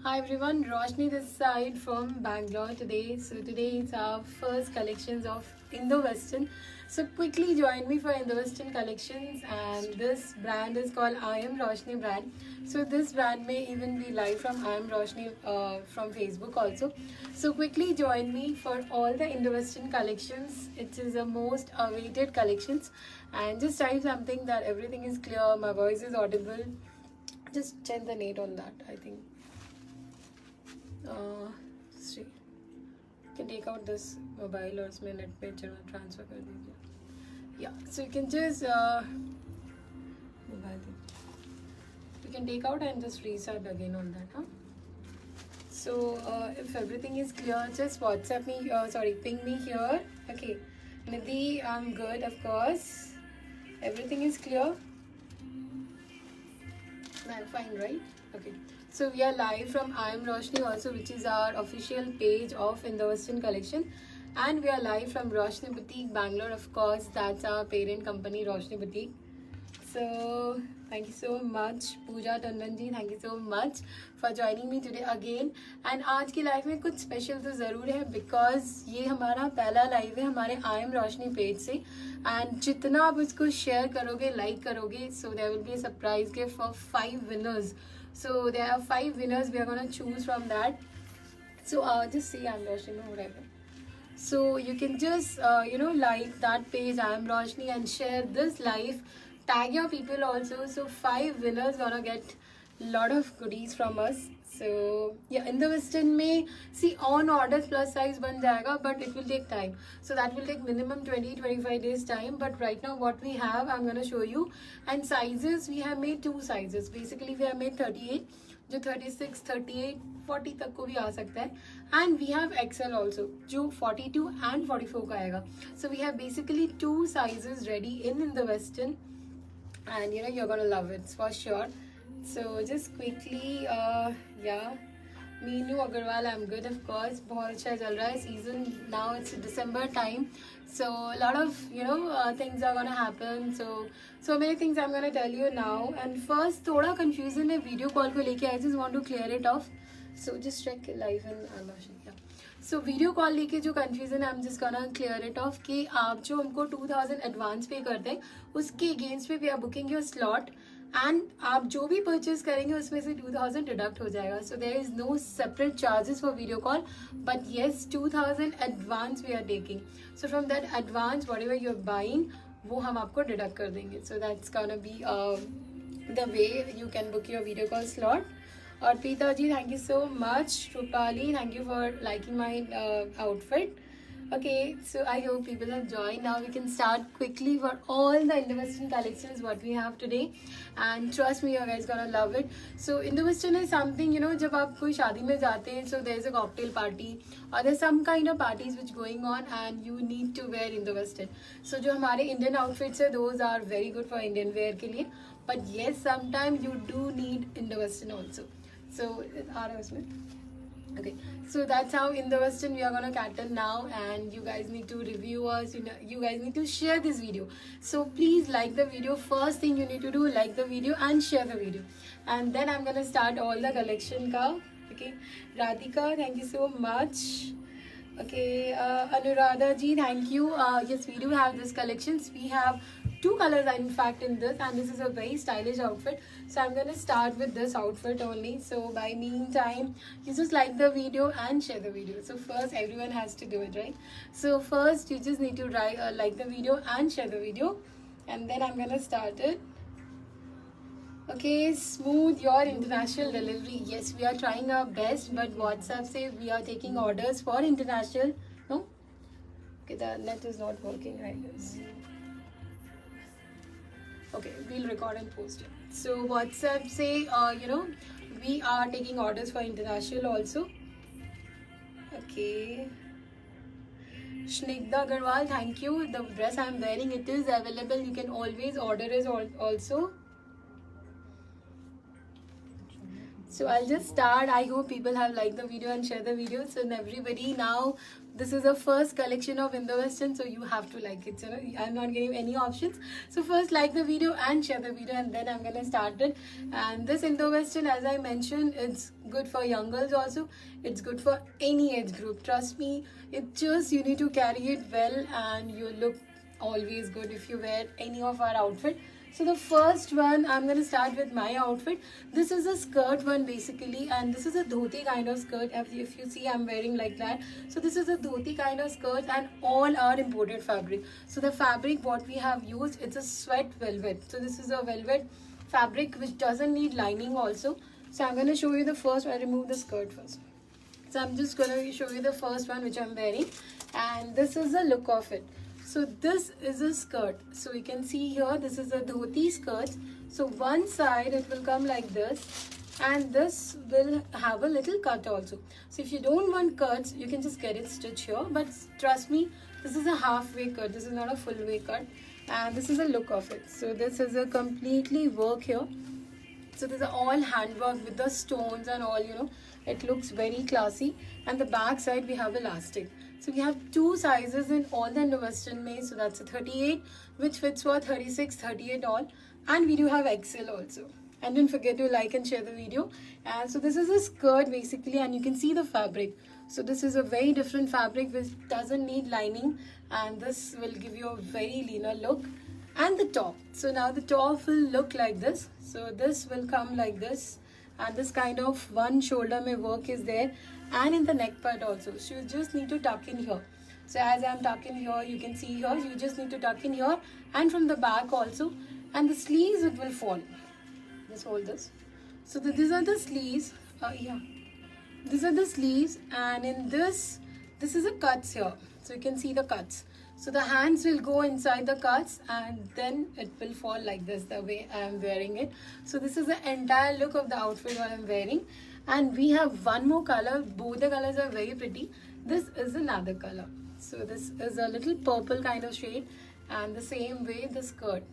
Hi everyone, Roshni this side from Bangalore today. So today is our first collections of Indo-Western. So quickly join me for Indo-Western collections, and this brand is called I Am Roshni brand. So this brand may even be live from I Am Roshni from Facebook also. So quickly join me for all the Indo-Western collections. It is the most awaited collections, and just type something that everything is clear, my voice is audible. Just check the net on that, I think. See, you can take out this mobile और उसमें net पे चलो transfer कर दीजिए. Yeah, so you can just mobile you can take out and just restart again on that, huh? So if everything is clear, just WhatsApp me. Ping me here. Okay, Nidhi, I'm good, of course. Everything is clear. I'm fine, right? Okay. So we are live from I Am Roshni also, which is our official page of Indo-Western collection. And we are live from Roshni Boutique, Bangalore, of course. That's our parent company, Roshni Boutique. So thank you so much, Pooja Tandon ji. Thank you so much for joining me today again. And आज की live में कुछ special तो ज़रूर है, because ये हमारा पहला लाइव है हमारे आई एम रोशनी पेज से. एंड जितना आप इसको शेयर करोगे, लाइक करोगे, so there will be a surprise gift for 5 winners. So there are 5 winners. We are gonna choose from that. So just see I am Roshni, whatever. So you can just like that page I am Roshni and share this live. Tag your people also. So 5 winners gonna get lot of goodies from us. So yeah, in the Western में see on orders plus size बन जाएगा, but it will take time. So that will take minimum 20-25 days time. But right now what we have, I'm gonna show you. And sizes, we have made 2 sizes. Basically we have made 38, जो 36, 38, 40 तक को भी आ सकता है. And we have XL also, जो 42 and 44 का आएगा. So we have basically 2 sizes ready in the Western. And you're gonna love it for sure. So just quickly, Meenu Agarwal, I'm good, of course. बहुत अच्छा चल रहा है season. Now it's December time, so a lot of things are gonna happen. So many things I'm gonna tell you now. And first, थोड़ा confusion है video call को लेके. I just want to clear it off. So just check live and yeah. So video call लेके जो confusion है, I am just gonna clear it of कि आप जो हमको 2000 एडवांस पे करते हैं, उसके अगेंस्ट पे we are booking your slot. And आप जो भी परचेज करेंगे उसमें से 2000 डिडक्ट हो जाएगा. So there is no separate charges for video call, but yes 2000 advance we are taking. So from that advance whatever you are buying, वो हम आपको डिडक्ट कर देंगे. So that's gonna be the way you can book your video call slot. और Pita ji, thank you so much. Rupali, thank you for liking my outfit. Okay, so I hope people have joined. Now we can start quickly for all the Indo-Western collections what we have today. And trust me, you guys gonna love it. So Indo-Western is something, जब आप कोई शादी में जाते हैं, so there's a cocktail party or there's some kind of parties which going on and you need to wear Indo-Western. So जो हमारे Indian outfits है, those are very good for Indian wear के लिए. But yes, sometimes you do need Indo-Western also. So okay, so that's how in the Western we are gonna cater now, and you guys need to review us. You guys need to share this video. So please like the video. First thing you need to do, like the video and share the video, and then I'm gonna start all the collection ka. Okay, Radhika, thank you so much. Okay, Anuradha ji, thank you. Yes, we do have this collections. We have 2 colors in fact in this, and this is a very stylish outfit. So I'm going to start with this outfit only. So by meantime, you just like the video and share the video. So first everyone has to do it, right? So first you just need to like the video and share the video, and then I'm going to start it. Okay, smooth your international delivery. Yes, we are trying our best, but WhatsApp say we are taking orders for international. No? Okay, the net is not working, I guess. Okay, we'll record and post it. So WhatsApp say, we are taking orders for international also. Okay. Snigdha Agarwal, thank you. The dress I'm wearing, it is available. You can always order it also. So I'll just start. I hope people have liked the video and share the video. So everybody, now this is the first collection of Indo-Western, so you have to like it. So I'm not giving any options. So first like the video and share the video, and then I'm gonna start it. And this Indo-Western, as I mentioned, it's good for young girls also. It's good for any age group. Trust me. It just, you need to carry it well, and you look always good if you wear any of our outfit. So the first one, I'm going to start with my outfit. This is a skirt one basically, and this is a dhoti kind of skirt. If you see, I'm wearing like that. So this is a dhoti kind of skirt, and all are imported fabric. So the fabric what we have used, it's a sweat velvet. So this is a velvet fabric which doesn't need lining also. So I'm going to show you the first one. I remove the skirt first. So I'm just going to show you the first one which I'm wearing, and this is the look of it. So this is a skirt. So you can see here, this is a dhoti skirt. So one side it will come like this, and this will have a little cut also. So if you don't want cuts, you can just get it stitched here. But trust me, this is a halfway cut. This is not a full way cut. And this is the look of it. So this is a completely work here. So these are all handwork with the stones and all, you know. It looks very classy. And the back side we have elastic. So we have two sizes in all the Indo-Western made. So that's a 38, which fits for 36, 38 all. And we do have XL also. And don't forget to like and share the video. And so this is a skirt basically, and you can see the fabric. So this is a very different fabric which doesn't need lining, and this will give you a very leaner look. And the top. So now the top will look like this. So this will come like this. And this kind of one shoulder may work is there, and in the neck part also. So you just need to tuck in here. So as I'm tucking here, you can see here, you just need to tuck in here, and from the back also. And the sleeves, it will fall. Just hold this. So these are the sleeves. These are the sleeves, and in this is a cuts here. So you can see the cuts. So the hands will go inside the cuts, and then it will fall like this, the way I am wearing it. So this is the entire look of the outfit what I am wearing. And we have one more color. Both the colors are very pretty. This is another color. So this is a little purple kind of shade, and the same way the skirt.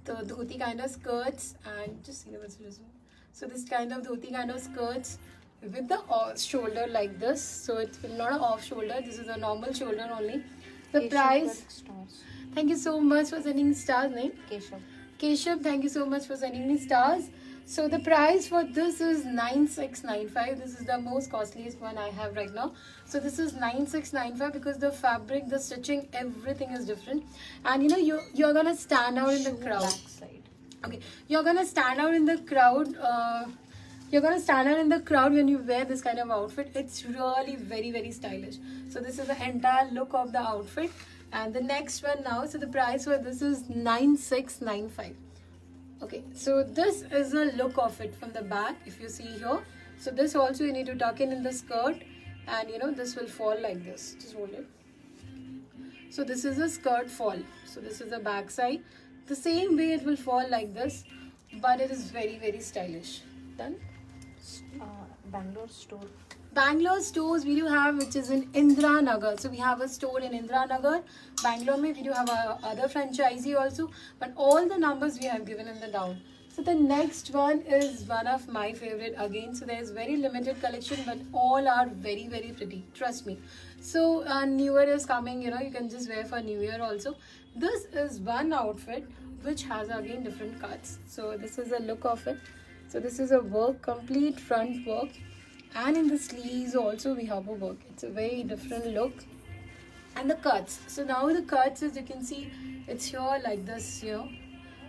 The dhoti kind of skirts, and just see the messages. So this kind of dhoti kind of skirts with the shoulder like this. So it's not an off shoulder. This is a normal shoulder only. The price. Thank you so much for sending me stars, name. Keshav, thank you so much for sending me stars. So the price for this is 9695. This is the most costliest one I have right now. So this is 9695 because the fabric, the stitching, everything is different. And you know, you're gonna stand out in the crowd. Okay, you're gonna stand out in the crowd. You're gonna stand out in the crowd when you wear this kind of outfit. It's really very, very stylish. So this is the entire look of the outfit. And the next one now, so the price for this is 9695. Okay, so this is the look of it from the back, if you see here. So this also you need to tuck in the skirt, and you know, this will fall like this. Just hold it. So this is a skirt fall. So this is the back side. The same way it will fall like this, but it is very, very stylish. Done? Bangalore store. Bangalore stores we do have, which is in Indira Nagar. So we have a store in Indira Nagar, Bangalore. We do have a other franchisee also, but all the numbers we have given in the down. So the next one is one of my favorite again. So there is very limited collection, but all are very, very pretty. Trust me. So New Year is coming. You know, you can just wear for New Year also. This is one outfit which has again different cuts. So this is the look of it. So this is a work, complete front work. And in the sleeves also we have a work. It's a very different look. And the cuts. So now the cuts, as you can see, it's here like this here.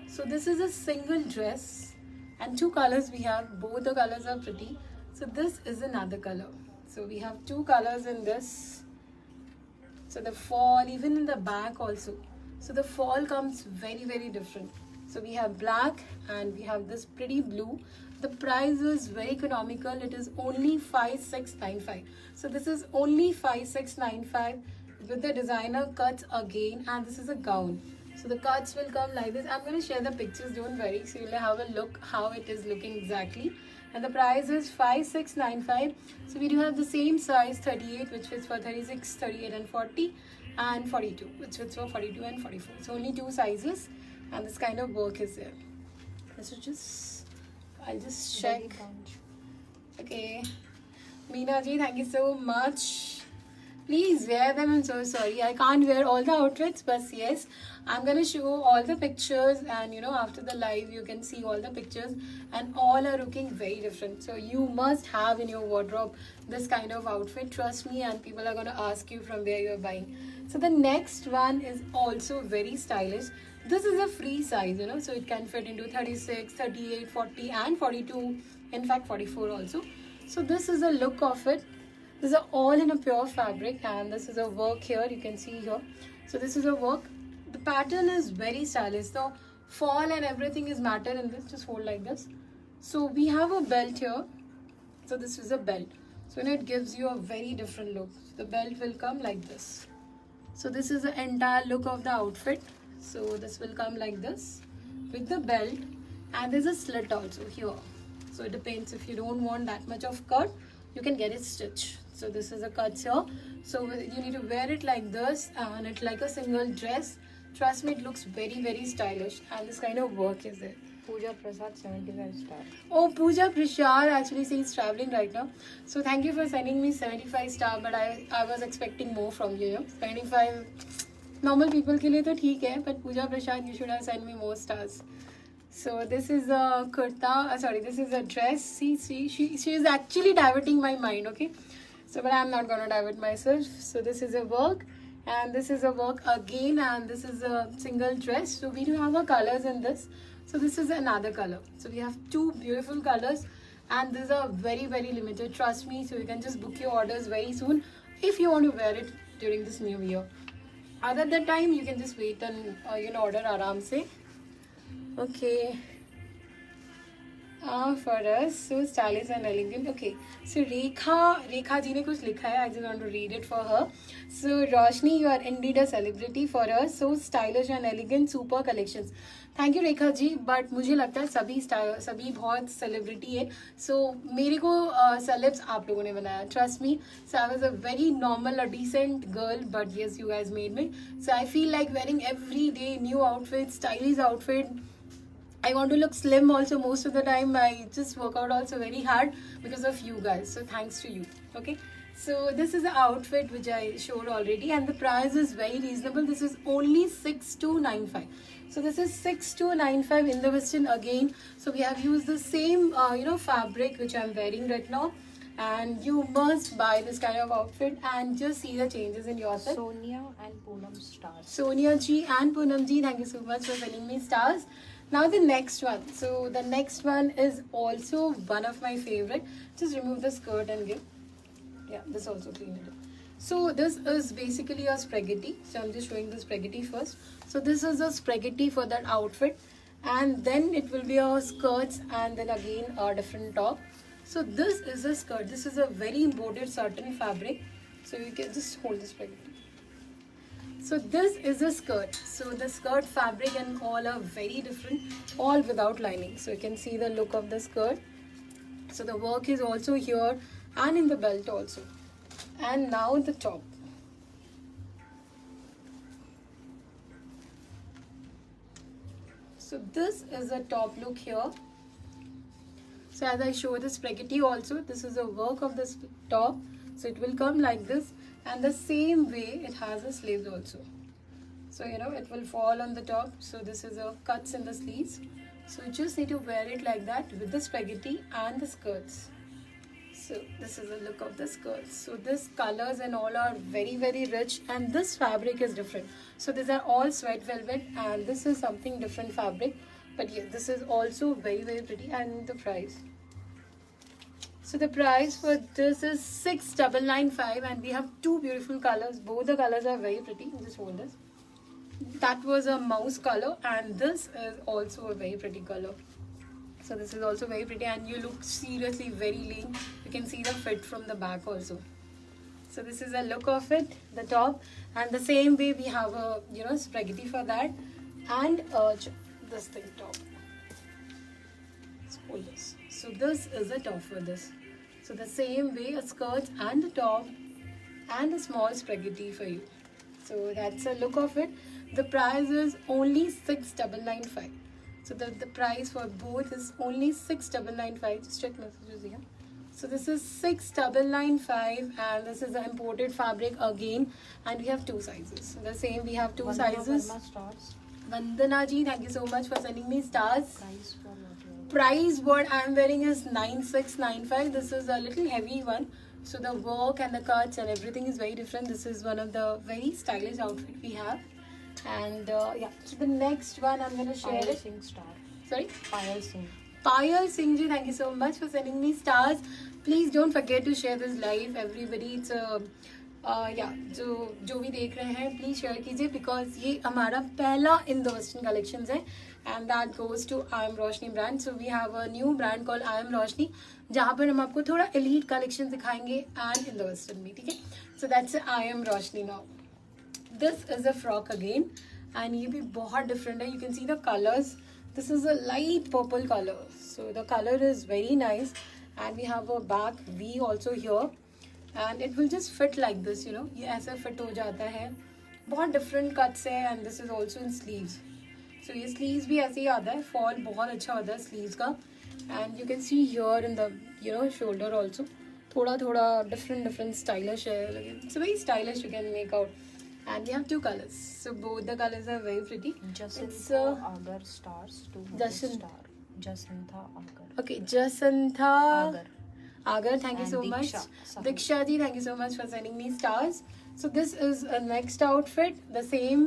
So this is a single dress. And two colors we have. Both the colors are pretty. So this is another color. So we have two colors in this. So the fall, even in the back also. So the fall comes very, very different. So we have black and we have this pretty blue. The price is very economical. It is only 5695. So this is only 5695 with the designer cuts again, and this is a gown. So the cuts will come like this. I'm going to share the pictures, don't worry. So you'll have a look how it is looking exactly. And the price is 5695. So we do have the same size 38, which fits for 36, 38 and 40, and 42, which fits for 42 and 44. So only two sizes. And this kind of work is there. So I'll just check. Okay. Meena ji, thank you so much. Please wear them. I'm so sorry. I can't wear all the outfits, but yes, I'm gonna show all the pictures, and after the live, you can see all the pictures, and all are looking very different. So you must have in your wardrobe this kind of outfit. Trust me, and people are gonna ask you from where you're buying. So the next one is also very stylish. This is a free size, so it can fit into 36, 38, 40, and 42. In fact, 44 also. So this is a look of it. These are all in a pure fabric, and this is a work here. You can see here. So this is a work. The pattern is very stylish. The fall and everything is matter in this. Just hold like this. So we have a belt here. So this is a belt. So it gives you a very different look. So the belt will come like this. So this is the entire look of the outfit. So this will come like this with the belt, and there's a slit also here. So it depends, if you don't want that much of cut, you can get it stitched. So this is a cut here. So you need to wear it like this, and it's like a single dress. Trust me, it looks very, very stylish, and this kind of work is there. Pooja Prasad 75 star. Oh, Pooja Prashar actually says traveling right now. So thank you for sending me 75 star, but I was expecting more from you. 75 normal people के लिए तो ठीक है, but Pooja Prashad, you should have sent me more stars. So this is a kurta, sorry, this is a dress. See, she is actually diverting my mind, okay? So, but I'm not gonna divert myself. So this is a work, and this is a work again, and this is a single dress. So we do have our colors in this. So this is another color. So we have two beautiful colors, and these are very, very limited. Trust me. So you can just book your orders very soon if you want to wear it during this new year. Other than time, you can just wait and order aram se. Okay. For us, so stylish and elegant. Okay, so Rekha ji ne kuch likha hai. I just want to read it for her. So Roshni, you are indeed a celebrity for us. So stylish and elegant, super collections. Thank you Rekha ji, but मुझे लगता है सभी बहुत celebrity है. सो मेरे को celebs आप लोगों ने बनाया. Trust me. So I was a very normal, a decent girl, but yes you guys made me. So I feel like wearing every day new outfit, stylish outfit. I want to look slim also most of the time. I just work out also very hard because of you guys. So thanks to you. Okay. So this is the outfit which I showed already, and the price is very reasonable. This is only 6295. So this is 6295 in the Western again. So we have used the same fabric which I'm wearing right now, and you must buy this kind of outfit and just see the changes in yourself. Sonia and Poonam stars. Sonia ji and Poonam ji, thank you so much for sending me stars. Now the next one. So the next one is also one of my favorite. Just remove the skirt and give. Yeah, this also clean it. So this is basically a spaghetti. So I'm just showing the spaghetti first. So this is a spaghetti for that outfit, and then it will be a skirts, and then again a different top. So this is a skirt. This is a very imported satin fabric. So you can just hold the spaghetti. So this is a skirt. So the skirt fabric and all are very different, all without lining. So you can see the look of the skirt. So the work is also here and in the belt also. And now the top. So this is a top look here. So as I show the spaghetti also, this is a work of this top. So it will come like this, and the same way it has the sleeves also. So it will fall on the top. So this is a cuts in the sleeves. So you just need to wear it like that with the spaghetti and the skirts. So this is the look of the skirts. So this colors and all are very, very rich, and this fabric is different. So these are all sweat velvet, and this is something different fabric. But yeah, this is also very, very pretty. And the price. So the price for this is 6995, and we have two beautiful colors. Both the colors are very pretty. Just hold this. That was a mouse color, and this is also a very pretty color. So this is also very pretty, and you look seriously very lean. You can see the fit from the back also. So this is a look of it, the top, and the same way we have a spaghetti for that, and this thing top. Let's hold this. So this is the top for this. So the same way, a skirt and the top, and a small spaghetti for you. So that's a look of it. The price is only 6995. So the price for both is only 6995. Just check messages here. So this is 6995 and this is the imported fabric again, and we have two sizes. The same, we have two Vandana sizes. Verma stars. Vandana ji, thank you so much for sending me stars. Price for what? Price what I'm wearing is 9695. This is a little heavy one. So the work and the cuts and everything is very different. This is one of the very stylish outfit we have. And yeah, so the next one I'm going to share Payal it. Singh star. Sorry? Payal Singh. Payal Singh ji, thank you so much for sending me stars. Please don't forget to share this live. Everybody, it's a yeah, जो भी देख रहे हैं please share कीजिए, because ये हमारा पहला in the western collections है and that goes to I am Roshni brand. So we have a new brand call I am Roshni, जहाँ पर हम आपको थोड़ा एलीट कलेक्शन दिखाएंगे एंड इन द वेस्टर्न में. ठीक है, so that's I am Roshni now. This is a frock again and ये भी बहुत डिफरेंट है. You can see the colours. This is a light purple colour, so the colour is very nice and we have a back V also here and it will just fit like this, you know, ये ऐसे fit हो जाता है. बहुत different cuts है and this is also in sleeves. So ये sleeves भी ऐसे ही आता है, फॉल बहुत अच्छा होता है स्लीव्स का. And you can see here in the you know shoulder also थोड़ा थोड़ा डिफरेंट स्टाइलिश है. It's very stylish, you can make out. And we have two colors, so both the colors are very pretty. Jacintha Agar stars. 200 star. Jacintha Agar. Okay, Jacintha Agar. Agar, thank you And so Diksha much. Sahil. Diksha ji, thank you so much for sending me stars. So this is a next outfit. The same.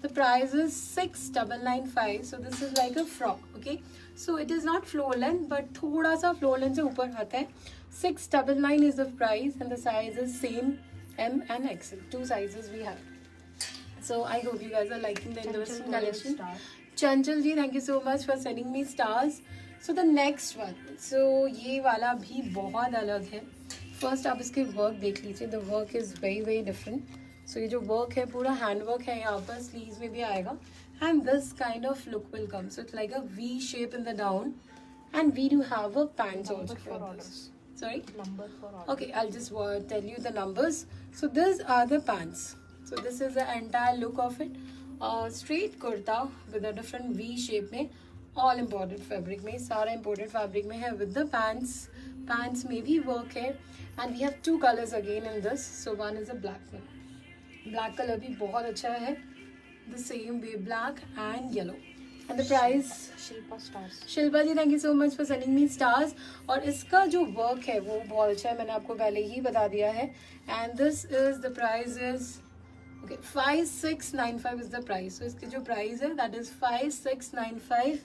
The price is 6995. So this is like a frock. Okay. So it is not floor length, but थोड़ा सा floor length से ऊपर आता है. 699 is the price and the size is same, M and XL. Two sizes we have. So I hope you guys are liking the Western collection. Chanchal ji, thank you so much for sending me stars. So the next one, so ये वाला भी बहुत अलग है. First आप इसके work देख लीजिए. The work is very different. So ये जो वर्क है पूरा हैंड वर्क है, यहाँ पर स्लीव्स में भी आएगा. And this kind of look will come. So it's like a V shape in the down. And we do have a pants also Number for for this. orders. Sorry? Number for orders. Okay, I'll just tell you the numbers. So these are the pants. So this is the entire look of it. Straight kurta with a different V shape में, all imported fabric में, सारा imported fabric में है with the pants. Pants में भी work है and we have two colors again in this. So one is a black one. Black color भी बहुत अच्छा है. The same way, black and yellow. And the price? Shilpa stars. Shilpa ji, thank you so much for sending me stars. और इसका जो work है वो बहुत अच्छा है, मैंने आपको पहले ही बता दिया है. And this is the price is okay 5695 is the price. So इसकी जो प्राइस है दैट इज 5695.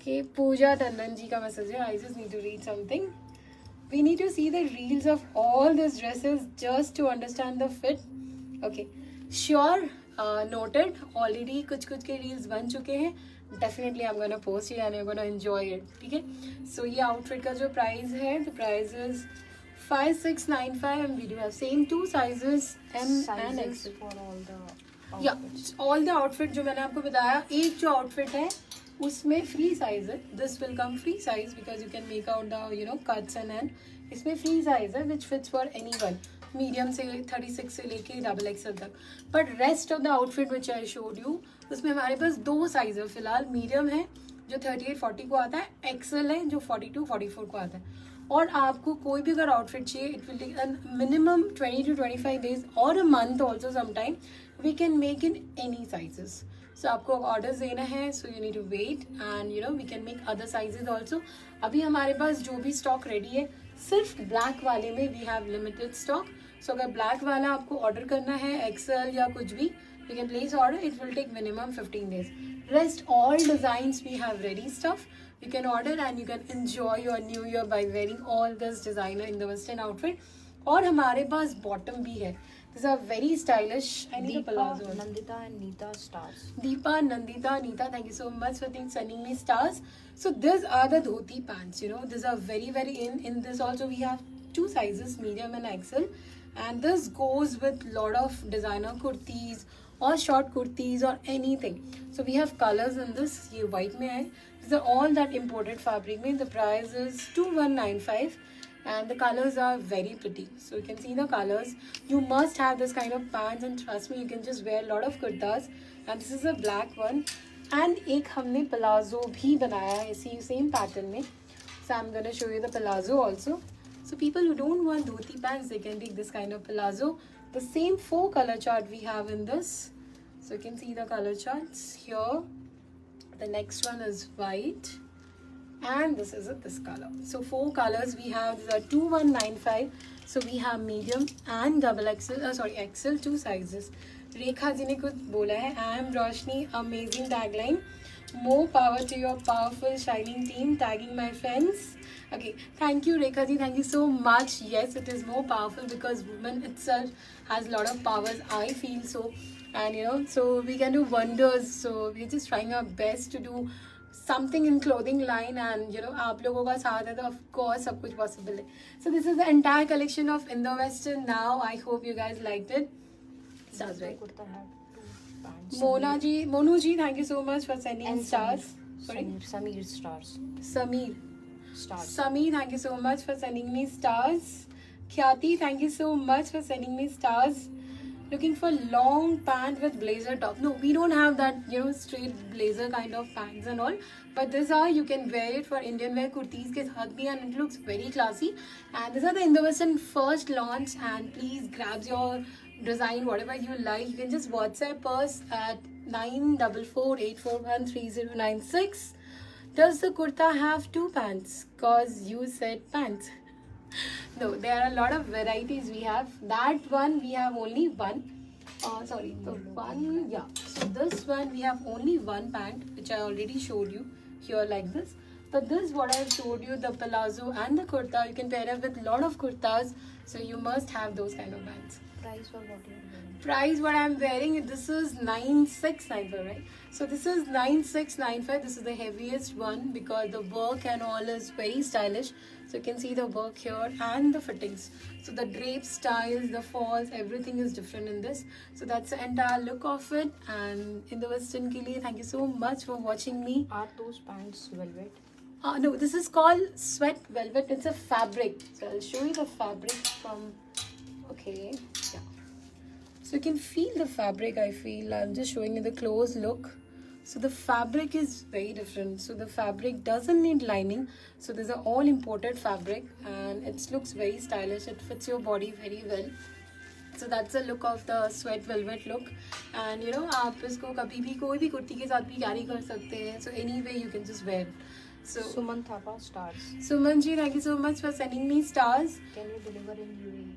के पूजा टंडन जी का मैसेज है. I just need to read something. We need to see the reels of all this dresses just to understand the fit. Okay, sure, noted. Already कुछ के reels बन चुके हैं. Definitely I am gonna post it and I am gonna enjoy it. ठीक है, सो ये outfit का जो प्राइस है, the price is 5695 and we do have same two sizes, M and Sizes XL. for all the outfits. Yeah, all the outfit जो मैंने आपको बताया, एक जो आउटफिट है उसमें फ्री साइज है. This will come free size because you can make out the you know cuts and इसमें फ्री साइज है which fits for anyone. Medium से 36 से लेके XXL तक. But rest of the outfit which I showed you, उसमें हमारे पास दो size है फिलहाल. मीडियम है जो 38-40 को आता है, XL है जो 42-44 को आता है. और आपको कोई भी अगर आउटफिट चाहिए, it will take minimum 20 to 25 days और a month also sometime. We can make in any sizes. So आपको ऑर्डर्स देना है, so you need to wait and you know we can make other sizes also. अभी हमारे पास जो भी stock ready है, सिर्फ ब्लैक वाले में वी हैव लिमिटेड स्टॉक. सो अगर ब्लैक वाला आपको ऑर्डर करना है, XL या कुछ भी, you can place order. It will take minimum 15 days. Rest all designs we have ready stuff. You can order and you can enjoy your new year by wearing all this designer in the western outfit. और हमारे पास bottom भी है. These are very stylish. I need a palazzo. Deepa, Nandita and Neeta stars. Deepa, Nandita, Neeta, thank you so much for sending me stars. So these are the dhoti pants. You know, these are very in. In this also we have two sizes, medium and XL. And this goes with lot of designer kurtis or short kurtis or anything. So we have colors in this. ये white में है. These are all that imported fabric में. The price is 2195 and the colors are very pretty. So you can see the colors. You must have this kind of pants and trust me, you can just wear a lot of kurtas. And this is a black one. And एक हमने palazzo भी बनाया है इसी same pattern में. So I'm gonna show you the palazzo also. So people who don't want dhoti pants, they can take this kind of palazzo. The same 4 color chart we have in this. So you can see the color charts here. The next one is white. And this is this color. So 4 colors we have. These are 2195. So we have medium and double XL. XL, 2 sizes. Rekha ji ne kuch bola hai. I am Roshni. Amazing tagline. More power to your powerful shining team. Tagging my friends. Okay, thank you Rekha ji. Thank you so much. Yes, it is more powerful because women itself has a lot of powers. I feel so, and so we can do wonders. So we're just trying our best to do something in clothing line, and आप लोगों का साथ है तो of course सब कुछ possible है. So this is the entire collection of Indo-Western now. I hope you guys liked it. Sounds right. Monu ji, thank you so much for sending stars. Samir stars. Samir. Stars. Samir, thank you so much for sending me stars. Khyati, thank you so much for sending me stars. Looking for long pant with blazer top. No, we don't have that, straight blazer kind of pants and all. But these are, you can wear it for Indian wear kurtis ke saath bhi, and it looks very classy. And these are the Indo-Western first launch. And please grab your design, whatever you like. You can just WhatsApp us at 9448413096. Does the kurta have 2 pants? Cause you said pants. No, there are a lot of varieties we have. That one we have only one. So this one we have only one pant, which I already showed you here like this. But this, what I have showed you, the palazzo and the kurta, you can pair it with a lot of kurtas. So you must have those kind of pants. Price for what you are wearing? Price what I'm wearing, this is 9695, right? So this is 9695. This is the heaviest one because the work and all is very stylish. So you can see the work here and the fittings. So the drape styles, the falls, everything is different in this. So that's the entire look of it. And in the Western ke liye, thank you so much for watching me. Are those pants velvet? No, this is called sweat velvet. It's a fabric. So I'll show you the fabric from. Okay, yeah. So you can feel the fabric, I feel. I'm just showing you the close look. So the fabric is very different. So the fabric doesn't need lining. So these are all imported fabric and it looks very stylish. It fits your body very well. So that's the look of the sweat velvet look. And आप इसको कभी भी कोई भी कुर्ती के साथ भी carry कर सकते हैं. So anyway you can just wear it. So Suman Thapa stars. Suman ji, thank you so much for sending me stars. Can you deliver in UAE?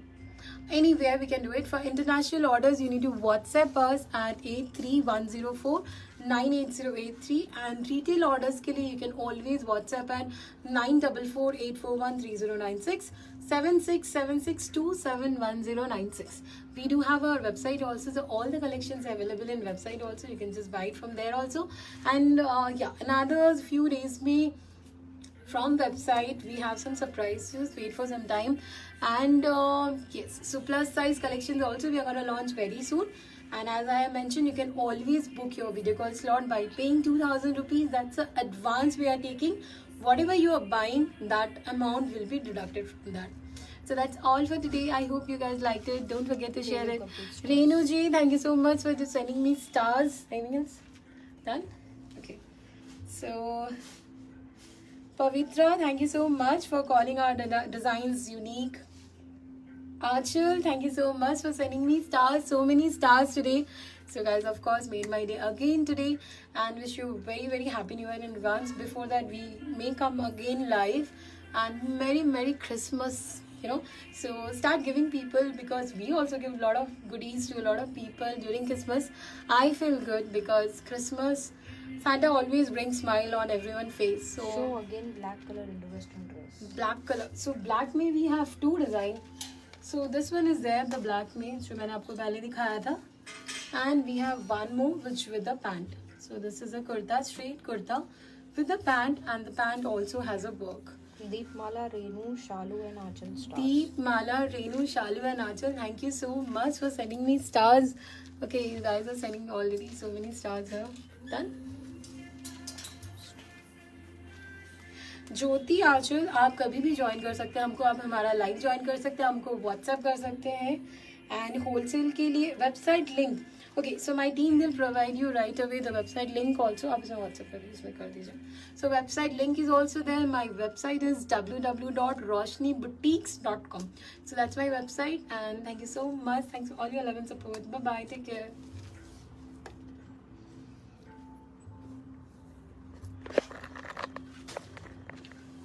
Anywhere we can do it. For international orders, you need to WhatsApp us at 83104-98083, and retail orders ke liye you can always WhatsApp at 9448413096 7676271096. We do have our website also, so all the collections are available in website also. You can just buy it from there also. And another few days from website we have some surprises. Just wait for some time. And yes, so plus size collections also we are going to launch very soon. And as I mentioned, you can always book your video call slot by paying 2,000 rupees. That's the advance we are taking. Whatever you are buying, that amount will be deducted from that. So that's all for today. I hope you guys liked it. Don't forget to share it. Renu ji, thank you so much for just sending me stars. Anything else? Done? Okay. So Pavitra, thank you so much for calling our designs unique. Archel, thank you so much for sending me stars. So many stars today. So guys, of course, made my day again today, and wish you very, very happy new year in advance. Before that, we may come again live, and Merry Christmas. So start giving people, because we also give a lot of goodies to a lot of people during Christmas. I feel good because Christmas, Santa always brings smile on everyone's face. So again, black color Indo-Western dress. Black color. So black में we have 2 design. So this one is there, the black में जो मैंने आपको पहले दिखाया था, and we have one more which with the pant. So this is a kurta, straight kurta with the pant, and the pant also has a work. Deepmala, Renu, Shalu and Achal stars. Deepmala, Renu, Shalu and Achal, thank you so much for sending me stars. Okay, you guys are sending already so many stars here. Done? ज्योति आंचल, आप कभी भी join कर सकते हैं हमको. आप हमारा live join कर सकते हैं, हमको व्हाट्सएप कर सकते हैं. एंड होलसेल के लिए website link Okay, so my team will provide you right away the website link also. आप इसे WhatsApp पर इसमें कर दीजिए. So website link is also there. My website is www.roshniboutiques.com. So that's my website, and thank you so much. Thanks for all your love and support. Bye bye. Take care.